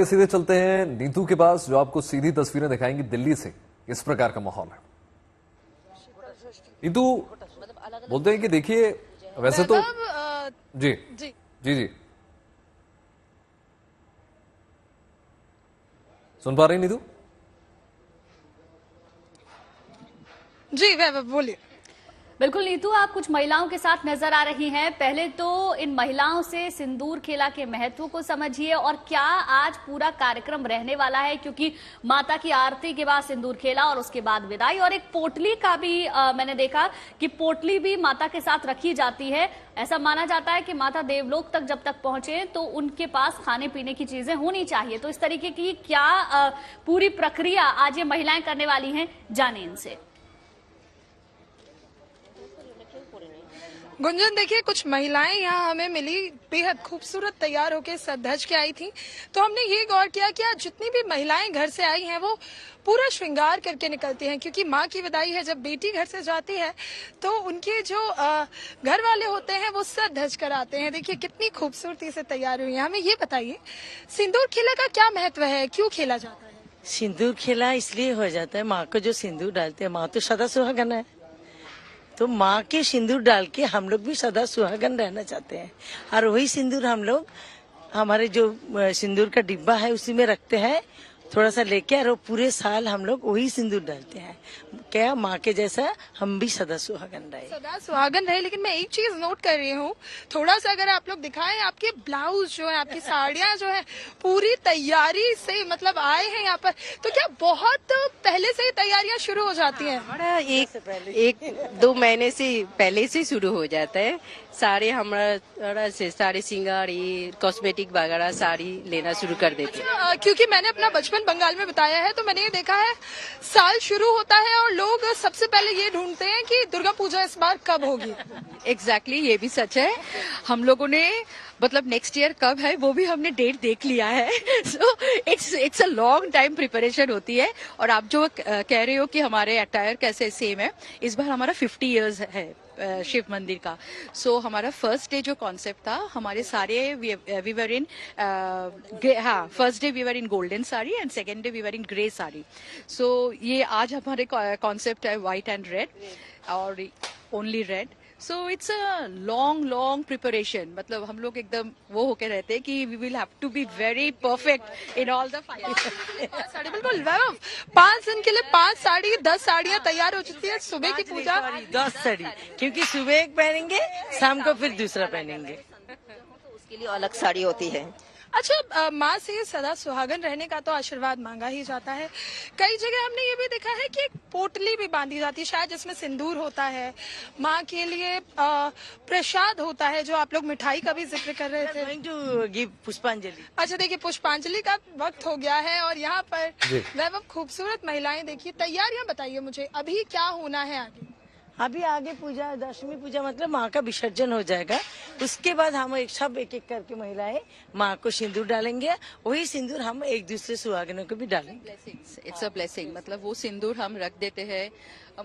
आइए सीधे चलते हैं नीतू के पास, जो आपको सीधी तस्वीरें दिखाएंगी दिल्ली से। इस प्रकार का माहौल है। नीतू बोलते हैं कि देखिए, वैसे तो जी जी जी जी सुन पा रही नीतू? जी वैभव बोलिए। बिल्कुल नीतू, आप कुछ महिलाओं के साथ नजर आ रही हैं। पहले तो इन महिलाओं से सिंदूर खेला के महत्व को समझिए और क्या आज पूरा कार्यक्रम रहने वाला है, क्योंकि माता की आरती के बाद सिंदूर खेला और उसके बाद विदाई, और एक पोटली का भी मैंने देखा कि पोटली भी माता के साथ रखी जाती है। ऐसा माना जाता है कि माता देवलोक तक जब तक पहुंचे तो उनके पास खाने पीने की चीजें होनी चाहिए। तो इस तरीके की क्या पूरी प्रक्रिया आज ये महिलाएं करने वाली हैं, जाने इनसे। गुंजन, देखिए कुछ महिलाएं यहाँ हमें मिली, बेहद खूबसूरत तैयार होकर सज के आई थी। तो हमने ये गौर किया कि आज जितनी भी महिलाएं घर से आई हैं वो पूरा श्रृंगार करके निकलती हैं, क्योंकि माँ की विदाई है। जब बेटी घर से जाती है तो उनके जो घर वाले होते हैं वो सज धज कर आते हैं। देखिए कितनी खूबसूरती से तैयार हुई है। हमें ये बताइए, सिंदूर खेला का क्या महत्व है, क्यों खेला जाता है? सिंदूर खेला इसलिए हो जाता है, माँ को जो सिंदूर डालते हैं, माँ तो सदा सुहागन है, तो माँ के सिंदूर डाल के हम लोग भी सदा सुहागन रहना चाहते हैं। और वही सिंदूर हम लोग हमारे जो सिंदूर का डिब्बा है उसी में रखते हैं, थोड़ा सा लेके, और पूरे साल हम लोग वही सिंदूर डालते हैं। क्या माँ के जैसा हम भी सदा सुहागन रहे। सदा सुहागन रहे। लेकिन मैं एक चीज नोट कर रही हूँ, थोड़ा सा अगर आप लोग दिखाएं, आपके ब्लाउज जो है, आपकी साड़ियाँ जो है, पूरी तैयारी से मतलब आए हैं यहाँ पर, तो क्या बहुत पहले से ही तैयारियां शुरू हो जाती हैं? हमारा एक दो महीने से पहले से शुरू हो जाता है। सारे हमारा से सारे सिंगार, ये कॉस्मेटिक वगैरह साड़ी लेना शुरू कर देते हैं। क्योंकि मैंने अपना बचपन बंगाल में बिताया है, तो मैंने ये देखा है साल शुरू होता है और लोग सबसे पहले ये ढूंढते हैं कि दुर्गा पूजा इस बार कब होगी। एग्जैक्टली ये भी सच है। हम लोगों ने मतलब नेक्स्ट ईयर कब है वो भी हमने डेट देख लिया है। सो it's a long time preparation होती है। और आप जो कह रहे हो कि हमारे अटायर कैसे सेम है, इस बार हमारा 50 इयर्स है शिव मंदिर का। सो हमारा फर्स्ट डे जो कॉन्सेप्ट था, हमारे सारे we wore in first day we wore in golden sari and second day we wore in grey sari. So ये आज हमारे कॉन्सेप्ट है व्हाइट एंड रेड, और only red. So it's a long preparation. मतलब हम लोग एकदम वो होके रहते हैं कि we will have to be very perfect in all the 5 sari. बिल्कुल वैभव, 5 दिन के लिए 5 साड़ी, 10 साड़ियाँ तैयार हो चुकी है। सुबह की पूजा 10 साड़ी, क्योंकि सुबह एक पहनेंगे, शाम को फिर दूसरा पहनेंगे, तो उसके लिए अलग साड़ी होती है। अच्छा, माँ से सदा सुहागन रहने का तो आशीर्वाद मांगा ही जाता है। कई जगह हमने ये भी देखा है कि एक पोटली भी बांधी जाती है, शायद जिसमें सिंदूर होता है। माँ के लिए प्रसाद होता है, जो आप लोग मिठाई का भी जिक्र कर रहे थे। पुष्पांजलि। अच्छा, देखिए पुष्पांजलि का वक्त हो गया है और यहाँ पर वैभव खूबसूरत महिलाएं, देखिए तैयारियां बताइए मुझे, अभी क्या होना है आगे? अभी आगे पूजा, दशमी पूजा मतलब माँ का विसर्जन हो जाएगा। उसके बाद हम एक एक करके महिलाएं माँ को सिंदूर डालेंगे। वही सिंदूर हम एक दूसरे सुहागनों को भी डालेंगे। It's a blessing. मतलब वो सिंदूर हम रख देते हैं,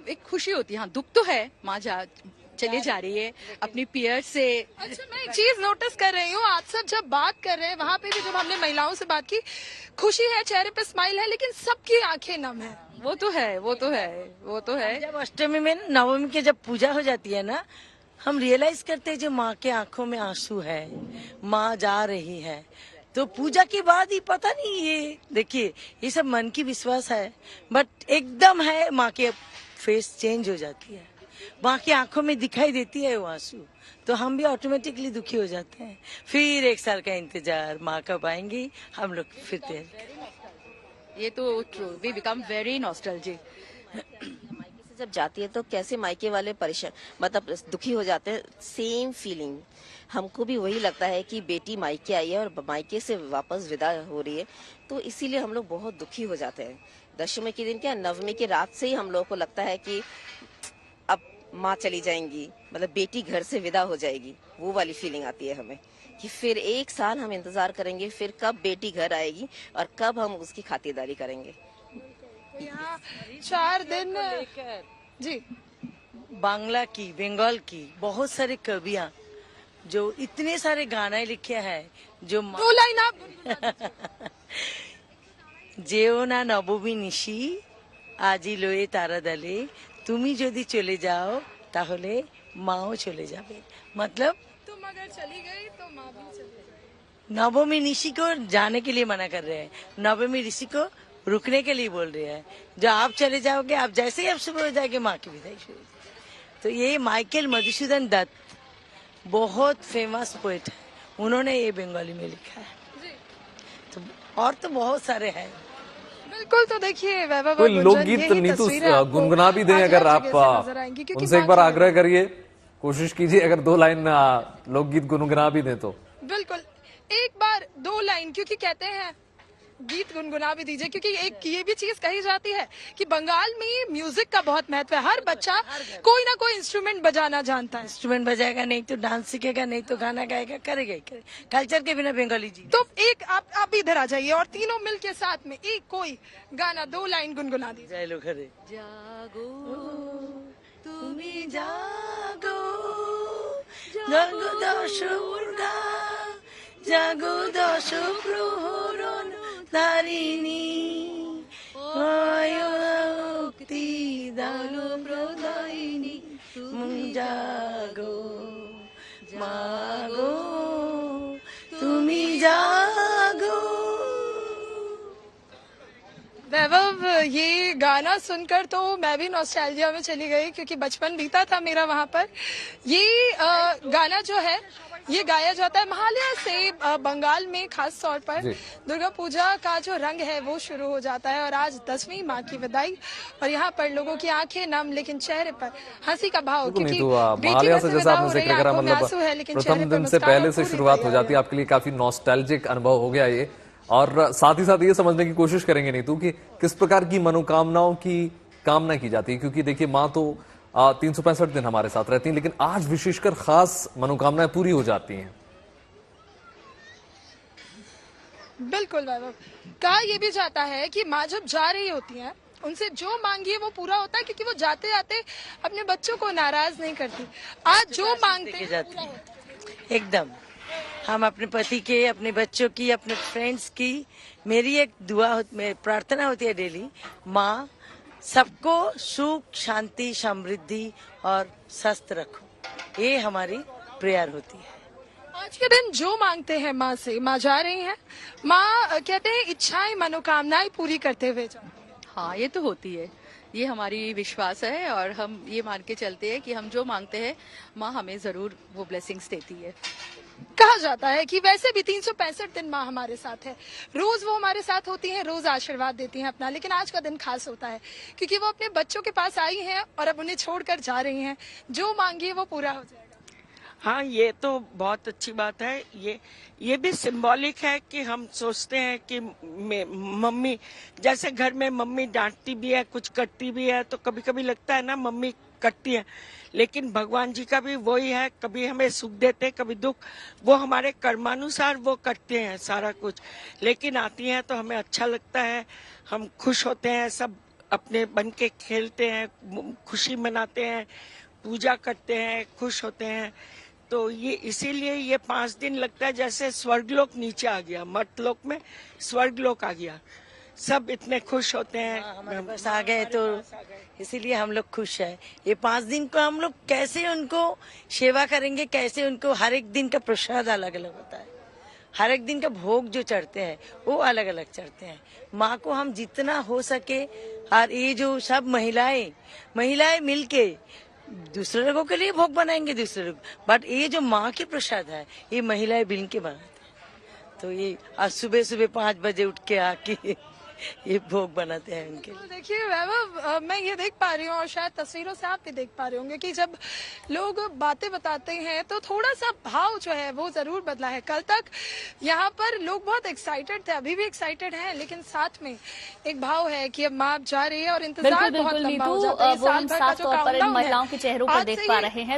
एक खुशी होती है। हाँ, दुख तो है, माँ चली जा रही है अपनी पियर से। अच्छा, मैं एक चीज नोटिस कर रही हूँ, आप सब जब बात कर रहे हैं, वहाँ पे भी जब हमने महिलाओं से बात की, खुशी है, चेहरे पे स्माइल है, लेकिन सबकी आंखें नम है। वो तो है। जब अष्टमी में, नवमी के जब पूजा हो जाती है ना, हम रियलाइज करते हैं जो माँ के आंखों में आंसू है, माँ जा रही है। तो पूजा के बाद ही पता नहीं, ये देखिए ये सब मन की विश्वास है, बट एकदम है माँ के फेस चेंज हो जाती है, माँ की आंखों में दिखाई देती है वो आंसू, तो हम भी ऑटोमेटिकली दुखी हो जाते हैं। फिर एक साल का इंतजार, माँ कब आएंगी, हम लोग फिरते हैं। ये तो true, we become very nostalgic. मायके से जब जाती है तो कैसे मायके वाले परेशान, मतलब दुखी हो जाते हैं। सेम फीलिंग हमको भी वही लगता है कि बेटी मायके आई है और मायके से वापस विदा हो रही है, तो इसीलिए हम लोग बहुत दुखी हो जाते हैं। दशमी के दिन क्या, नवमी की रात से ही हम लोग को लगता है कि अब माँ चली जाएंगी, मतलब बेटी घर से विदा हो जाएगी। वो वाली फीलिंग आती है हमें कि फिर एक साल हम इंतजार करेंगे, फिर कब बेटी घर आएगी और कब हम उसकी खातिरदारी करेंगे। यहाँ 4 दिन जी, बांग्ला की, बंगाल की बहुत सारे कवियां जो इतने सारे गाने लिखे हैं, जो 2 लाइन आप যেও না নবমী নিশি আজি লয়ে তারা দালে তুমি যদি চলে যাও তাহলে মাও চলে যাবে मतलब तुम अगर चली गई तो माँ भी चली गई। नवमी ऋषि को जाने के लिए मना कर रहे हैं, नवमी ऋषि को रुकने के लिए बोल रहे हैं। जो आप चले जाओगे, आप जैसे ही आप सुबह हो जाएंगे माँ की विदाई शुरू हो जाएगी। तो ये माइकल मधुसूदन दत्त बहुत फेमस पोएट है, उन्होंने ये बंगाली में लिखा है। तो और तो बहुत सारे हैं। बिल्कुल, तो देखिए वैभव और कोई गुंजन, लोकगीत यही नीतू तस्वीरें आपको गुनगुना भी दें आज अगर हर आप जगह से नजर आएंगी, क्योंकि उनसे एक माँ बार की आग्रह करिए, कोशिश कीजिए अगर 2 लाइन लोकगीत गुनगुना भी दें तो। बिल्कुल, एक बार 2 लाइन, क्योंकि कहते हैं गीत गुनगुना भी दीजिए, क्योंकि एक ये भी चीज कही जाती है कि बंगाल में म्यूजिक का बहुत महत्व है। हर बच्चा कोई ना कोई इंस्ट्रूमेंट बजाना जानता है। इंस्ट्रूमेंट बजाएगा नहीं तो डांस सीखेगा, नहीं तो गाना गाएगा, करेगा ही करेगा। कल्चर के बिना बंगाली जी। तो एक आप इधर आ जाइए और तीनों मिल के साथ में एक कोई गाना 2 लाइन गुनगुना दीजिए। जय लो घरे जागो তুমি জাগো জাগো দশ দুর্গা জাগো দশ প্রহরণ তারিণী মুক্তি দান প্রদায়িনী তুমি জাগো মাগো তুমি জাগো। वैभव, ये गाना सुनकर तो मैं भी नॉस्टैल्जिया में चली गई, क्योंकि बचपन बीता था मेरा वहाँ पर। ये गाना जो है ये गाया जाता है महालया से। बंगाल में खास तौर पर दुर्गा पूजा का जो रंग है वो शुरू हो जाता है और आज 10वीं माँ की विदाई, और यहाँ पर लोगों की आंखें नम लेकिन चेहरे पर हंसी का भाव, क्योंकि महालया से जैसा आपने जिक्र करा, मतलब लेकिन प्रथम दिन से पहले से शुरुआत हो जाती है। आपके लिए काफी नॉस्टैल्जिक अनुभव हो गया ये, और साथ ही साथ ये समझने की कोशिश करेंगे नीतू कि किस प्रकार की मनोकामनाओं की कामना की जाती है, क्योंकि देखिए माँ तो 365 दिन हमारे साथ रहती हैं, लेकिन आज विशेषकर खास मनोकामनाएं पूरी हो जाती हैं। बिल्कुल वैभव, कहा यह भी जाता है कि माँ जब जा रही होती है उनसे जो मांगिए वो पूरा होता है, क्योंकि वो जाते जाते अपने बच्चों को नाराज नहीं करती। आज जो मांगते हैं एकदम, हम अपने पति के, अपने बच्चों की, अपने फ्रेंड्स की, मेरी एक दुआ प्रार्थना होती है डेली, माँ सबको सुख शांति समृद्धि और स्वस्थ रखो, ये हमारी प्रेयर होती है। आज के दिन जो मांगते हैं माँ से, माँ जा रही हैं, माँ कहते हैं इच्छाएं मनोकामनाएं पूरी करते हुए जाओ। हाँ, ये तो होती है, ये हमारी विश्वास है और हम ये मान के चलते हैं कि हम जो मांगते हैं माँ हमें जरूर वो ब्लेसिंग्स देती है। कहा जाता है कि वैसे भी 365 दिन माँ हमारे साथ है, रोज वो हमारे साथ होती हैं, रोज आशीर्वाद देती हैं अपना, लेकिन आज का दिन खास होता है क्योंकि वो अपने बच्चों के पास आई हैं और अब उन्हें छोड़कर जा रही हैं। जो मांगिए वो पूरा हो जाएगा। हाँ, ये तो बहुत अच्छी बात है। ये भी सिंबॉलिक है कि हम सोचते हैं कि मम्मी, जैसे घर में मम्मी डांटती भी है, कुछ करती भी है, तो कभी कभी लगता है ना मम्मी करती है, लेकिन भगवान जी का भी वही है, कभी हमें सुख देते कभी दुख, वो हमारे कर्मानुसार वो करते हैं सारा कुछ, लेकिन आती हैं तो हमें अच्छा लगता है, हम खुश होते हैं, सब अपने बन के खेलते हैं, खुशी मनाते हैं, पूजा करते हैं, खुश होते हैं। तो ये इसीलिए ये 5 दिन लगता है जैसे स्वर्गलोक नीचे आ गया, मर्तलोक में स्वर्गलोक आ गया, सब इतने खुश होते हैं। हमारे पास आ गए तो इसीलिए हम लोग खुश हैं। ये 5 दिन को हम लोग कैसे उनको सेवा करेंगे, कैसे उनको, हर एक दिन का प्रसाद अलग अलग होता है, हर एक दिन का भोग जो चढ़ते हैं वो अलग अलग चढ़ते हैं। माँ को हम जितना हो सके, और ये जो सब महिलाएं मिलके दूसरे लोगों के लिए भोग बनाएंगे दूसरे लोग, बट ये जो माँ की प्रसाद है ये महिलाएं मिल के बनाते हैं। तो ये आज सुबह सुबह 5 बजे उठ के आके ये भोग बनाते हैं उनके लिए। तो देखिए वैभव, मैं ये देख पा रही हूँ और शायद तस्वीरों से आप भी देख पा रहे होंगे कि जब लोग बातें बताते हैं तो थोड़ा सा भाव जो है वो जरूर बदला है। कल तक यहाँ पर लोग बहुत एक्साइटेड थे, अभी भी एक्साइटेड हैं, लेकिन साथ में एक भाव है कि अब माँ जा रही है और इंतजार बहुत लंबा हो जाता है। वो हम साफ तौर पर इन महिलाओं के चेहरों पर देख पा रहे हैं।